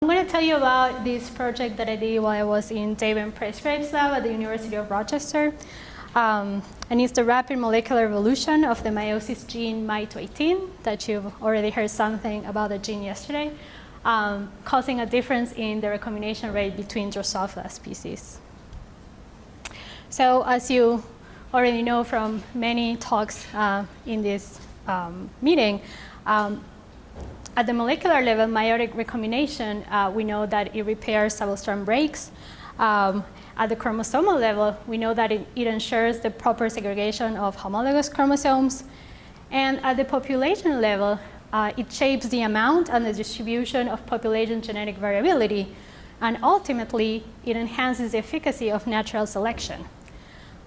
I'm going to tell you about this project that I did while I was in David Prescribe's lab at the University of Rochester. And it's the rapid molecular evolution of the meiosis gene mei-218 that you've already heard something about the gene yesterday, causing a difference in the recombination rate between Drosophila species. So as you already know from many talks in this meeting, at the molecular level, meiotic recombination, we know that it repairs double-strand breaks. At the chromosomal level, we know that it ensures the proper segregation of homologous chromosomes. And at the population level, it shapes the amount and the distribution of population genetic variability. And ultimately, it enhances the efficacy of natural selection.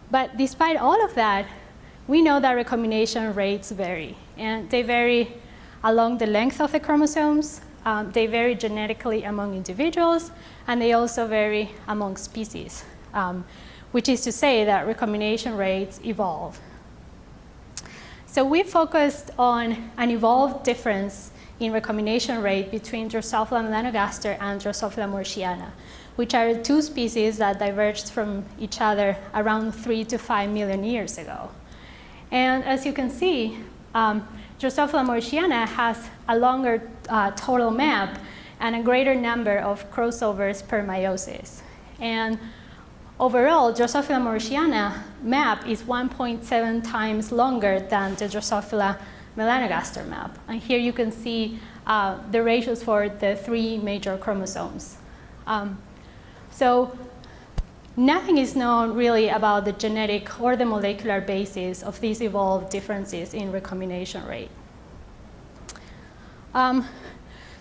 But despite all of that, we know that recombination rates vary. And they vary along the length of the chromosomes. They vary genetically among individuals, and they also vary among species, which is to say that recombination rates evolve. So we focused on an evolved difference in recombination rate between Drosophila melanogaster and Drosophila murciana, which are two species that diverged from each other around 3 to 5 million years ago. And as you can see, Drosophila murciana has a longer total map and a greater number of crossovers per meiosis. And overall, Drosophila murciana map is 1.7 times longer than the Drosophila melanogaster map. And here you can see the ratios for the 3 major chromosomes. So nothing is known really about the genetic or the molecular basis of these evolved differences in recombination rate.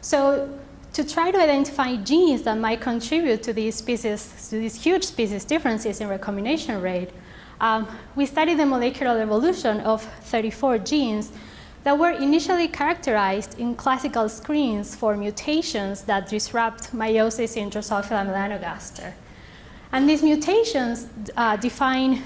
So to try to identify genes that might contribute to these species, to these huge species differences in recombination rate, we studied the molecular evolution of 34 genes that were initially characterized in classical screens for mutations that disrupt meiosis in Drosophila melanogaster. And these mutations define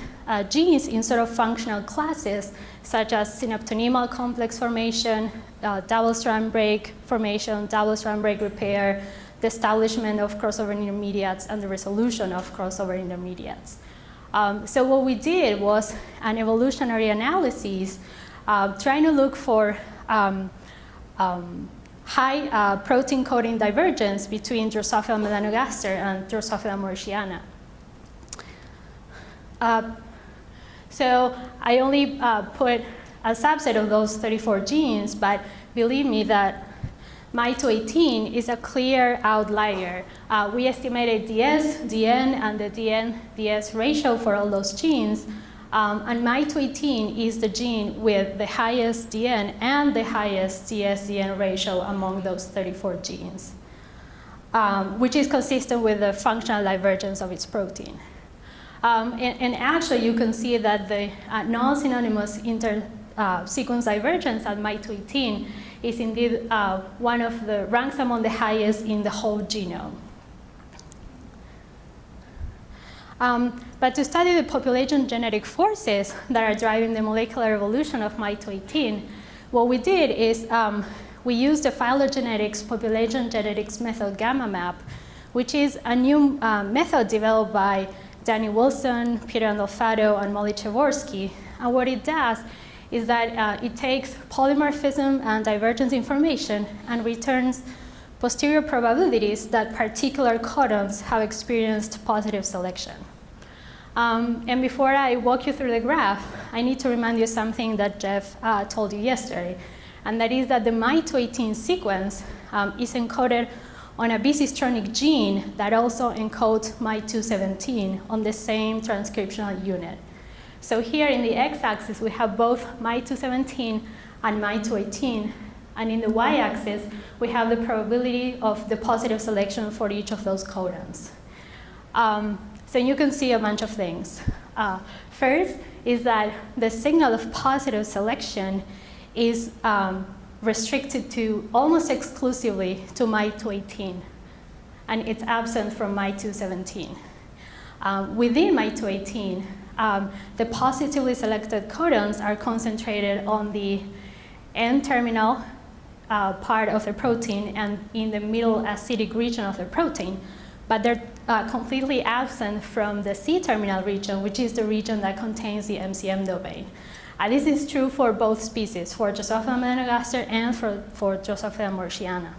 genes in sort of functional classes, such as synaptonymal complex formation, double-strand break formation, double-strand break repair, the establishment of crossover intermediates, and the resolution of crossover intermediates. So what we did was an evolutionary analysis trying to look for high protein coding divergence between Drosophila melanogaster and Drosophila murciana. So I only put a subset of those 34 genes, but believe me that mei-218 is a clear outlier. We estimated DS, DN, and the DN-DS ratio for all those genes. And mei-218 is the gene with the highest DN and the highest DS-DN ratio among those 34 genes, which is consistent with the functional divergence of its protein. And actually, you can see that the non-synonymous inter-sequence divergence at mei-218 is indeed one of the ranks among the highest in the whole genome. But to study the population genetic forces that are driving the molecular evolution of mei-218, what we did is we used the phylogenetics population genetics method GammaMap, which is a new method developed by Danny Wilson, Peter Andolfato, and Molly Chevorsky. And what it does is that it takes polymorphism and divergence information and returns posterior probabilities that particular codons have experienced positive selection. And before I walk you through the graph, I need to remind you something that Jeff told you yesterday, and that is that the mei-218 sequence is encoded on a bicistronic gene that also encodes mei-217 on the same transcriptional unit. So here in the x-axis, we have both mei-217 and mei-218, and in the y-axis, we have the probability of the positive selection for each of those codons. So you can see a bunch of things. First is that the signal of positive selection is restricted to almost exclusively to mei-218, and it's absent from mei-217. Within mei-218, the positively selected codons are concentrated on the N-terminal part of the protein and in the middle acidic region of the protein, but they're completely absent from the C-terminal region, which is the region that contains the MCM domain. This is true for both species, for Drosophila melanogaster and for Drosophila morsiana.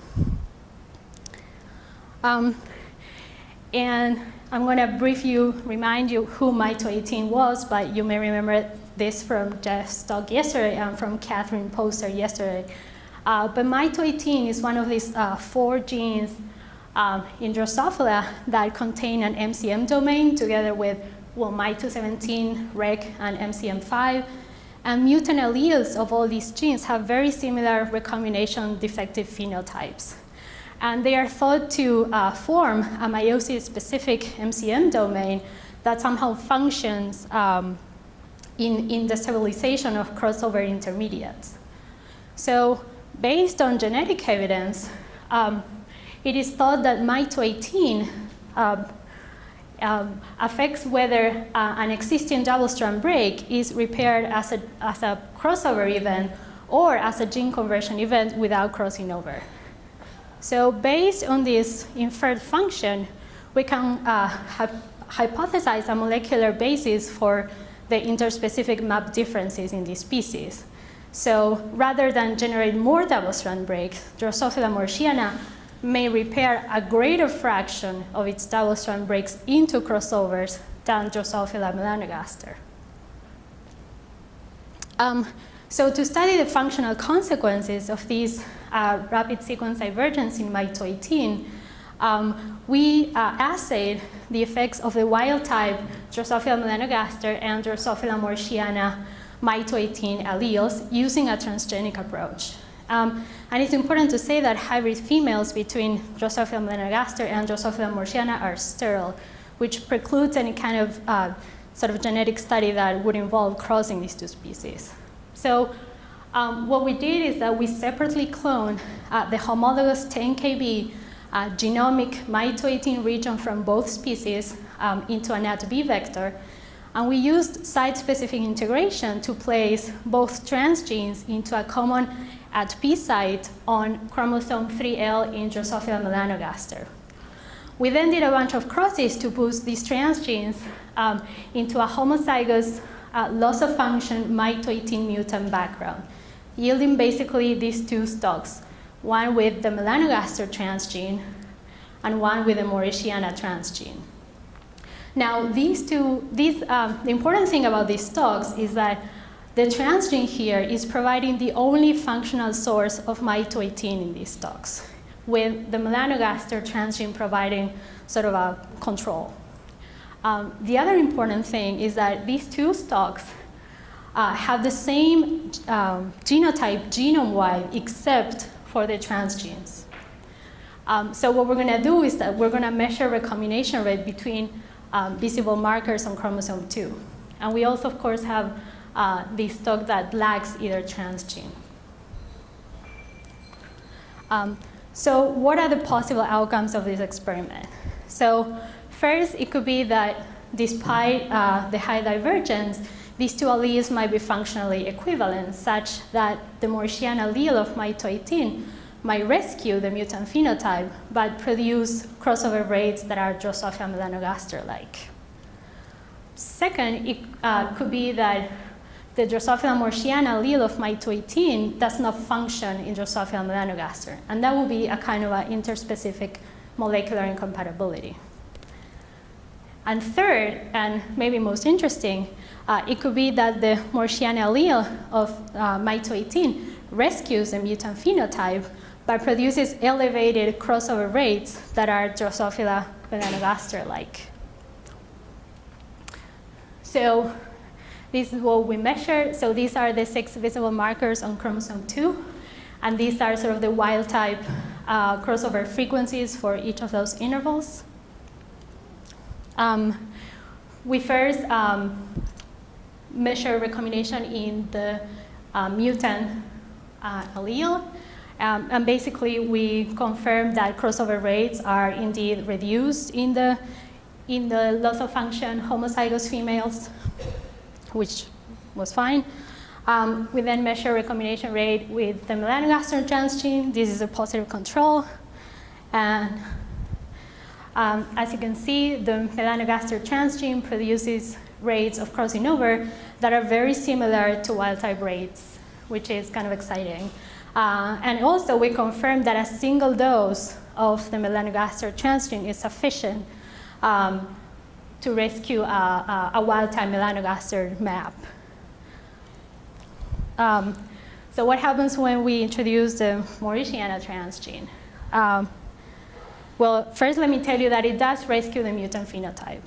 And I'm going to briefly remind you who mei-218 was, but you may remember this from Jeff's talk yesterday and from Catherine's poster yesterday. But mei-218 is one of these 4 genes in Drosophila that contain an MCM domain together with mei-217, Rec, and MCM5. And mutant alleles of all these genes have very similar recombination defective phenotypes. And they are thought to form a meiosis-specific MCM domain that somehow functions in the stabilization of crossover intermediates. So based on genetic evidence, it is thought that mei-218 affects whether an existing double-strand break is repaired as a crossover event or as a gene conversion event without crossing over. So based on this inferred function, we can hypothesize a molecular basis for the interspecific map differences in these species. So rather than generate more double-strand breaks, Drosophila morsiana may repair a greater fraction of its double-strand breaks into crossovers than Drosophila melanogaster. So to study the functional consequences of these rapid sequence divergence in mei-218, we assayed the effects of the wild-type Drosophila melanogaster and Drosophila morsiana mei-218 alleles using a transgenic approach. And it's important to say that hybrid females between Drosophila melanogaster and Drosophila morsiana are sterile, which precludes any kind of sort of genetic study that would involve crossing these 2 species. So what we did is that we separately cloned the homologous 10 kb genomic mei-218 region from both species into an ATB vector. And we used site-specific integration to place both transgenes into a common ATP site on chromosome 3L in Drosophila melanogaster. We then did a bunch of crosses to boost these transgenes into a homozygous loss-of-function mei-218 mutant background, yielding basically these 2 stalks, one with the melanogaster transgene and one with the morsiana transgene. Now, the important thing about these stalks is that the transgene here is providing the only functional source of mei-218 in these stalks, with the melanogaster transgene providing sort of a control. The other important thing is that these 2 stalks have the same genotype genome-wide except for the transgenes. So what we're going to do is that we're going to measure recombination rate between visible markers on chromosome 2. And we also, of course, have the stalk that lacks either transgene. So what are the possible outcomes of this experiment? So first, it could be that despite the high divergence, these 2 alleles might be functionally equivalent, such that the morsiana allele of mei-218 might rescue the mutant phenotype, but produce crossover rates that are Drosophila melanogaster-like. Second, it could be that the Drosophila morsiana allele of mei-218 does not function in Drosophila melanogaster, and that would be a kind of an interspecific molecular incompatibility. And third, and maybe most interesting, it could be that the morsiana allele of mei-218 rescues the mutant phenotype, but produces elevated crossover rates that are Drosophila melanogaster-like. So this is what we measured. So these are the 6 visible markers on chromosome 2, and these are sort of the wild-type crossover frequencies for each of those intervals. We first measure recombination in the mutant allele. And basically, we confirm that crossover rates are indeed reduced in the loss-of-function homozygous females, which was fine. We then measure recombination rate with the melanogaster transgene. This is a positive control. And as you can see, the melanogaster transgene produces rates of crossing over that are very similar to wild-type rates, which is kind of exciting. And also, we confirmed that a single dose of the melanogaster transgene is sufficient to rescue a wild-type melanogaster map. So what happens when we introduce the Mauritiana transgene? Well, first let me tell you that it does rescue the mutant phenotype.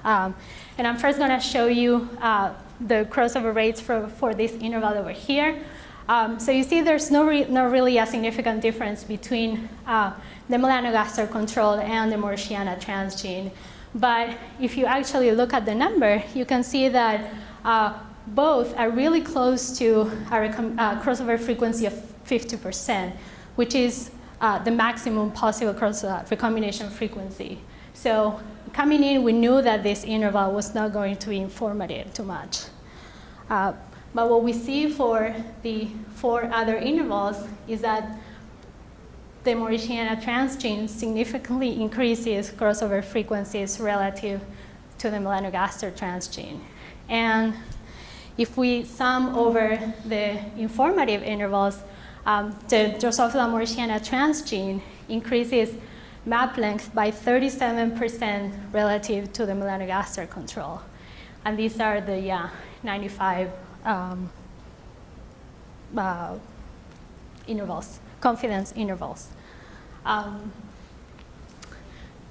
And I'm first going to show you the crossover rates for this interval over here. So you see there's not really a significant difference between the melanogaster control and the Mauritiana transgene. But if you actually look at the number, you can see that both are really close to a crossover frequency of 50%, which is the maximum possible recombination frequency. So coming in, we knew that this interval was not going to be informative too much. But what we see for the 4 other intervals is that the Mauritiana transgene significantly increases crossover frequencies relative to the melanogaster transgene. And if we sum over the informative intervals, the Drosophila Mauritiana transgene increases map length by 37% relative to the melanogaster control. And these are the 95 intervals, confidence intervals.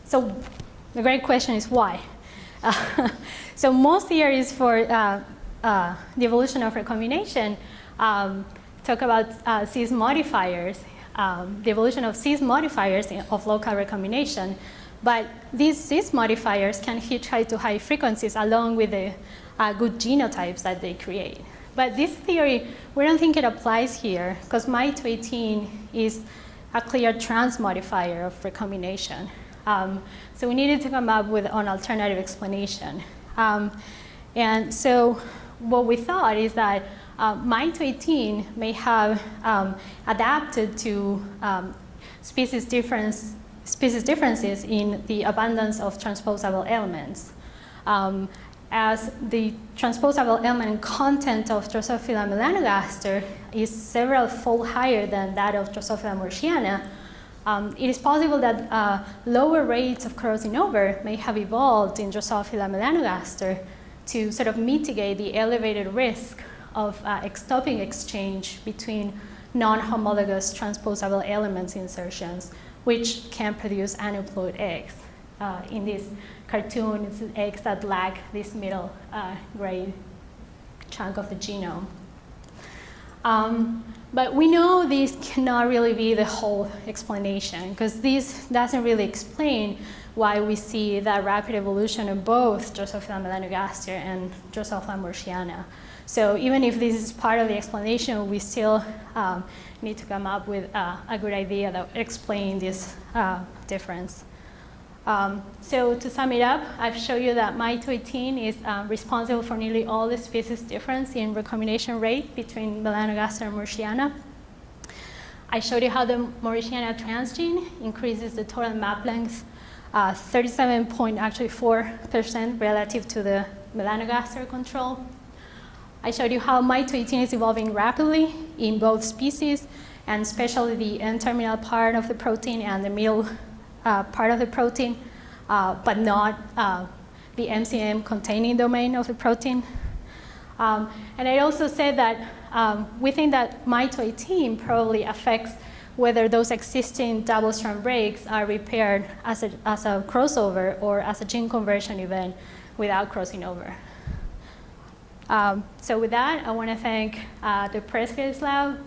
So the great question is why? So most theories for the evolution of recombination talk about cis modifiers, the evolution of cis modifiers of local recombination. But these cis modifiers can hit high to high frequencies along with the good genotypes that they create. But this theory, we don't think it applies here because mei-218 is a clear trans modifier of recombination. So we needed to come up with an alternative explanation. And so what we thought is that mei-218 may have adapted to species differences in the abundance of transposable elements. As the transposable element content of Drosophila melanogaster is several-fold higher than that of Drosophila mauritiana, it is possible that lower rates of crossing over may have evolved in Drosophila melanogaster to sort of mitigate the elevated risk of ectopic exchange between non-homologous transposable elements insertions, which can produce aneuploid eggs. In this cartoon, it's eggs that lack this middle gray chunk of the genome. But we know this cannot really be the whole explanation, because this doesn't really explain why we see that rapid evolution of both Drosophila melanogaster and Drosophila mauritiana. So even if this is part of the explanation, we still need to come up with a good idea that explains this difference. So to sum it up, I've shown you that mei-218 is responsible for nearly all the species difference in recombination rate between melanogaster and mauritiana. I showed you how the Mauritiana transgene increases the total map length 37.4% relative to the melanogaster control. I showed you how mei-218 is evolving rapidly in both species, and especially the N-terminal part of the protein and the middle part of the protein, but not the MCM containing domain of the protein. And I also said that we think that mei-218 probably affects whether those existing double-strand breaks are repaired as a crossover or as a gene conversion event without crossing over. So with that, I want to thank the Prescripts Lab.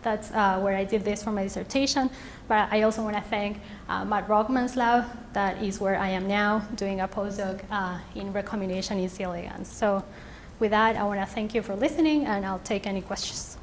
That's where I did this for my dissertation. But I also want to thank Matt Rockman's lab. That is where I am now doing a postdoc in recombination in C. elegans. So with that, I want to thank you for listening, and I'll take any questions.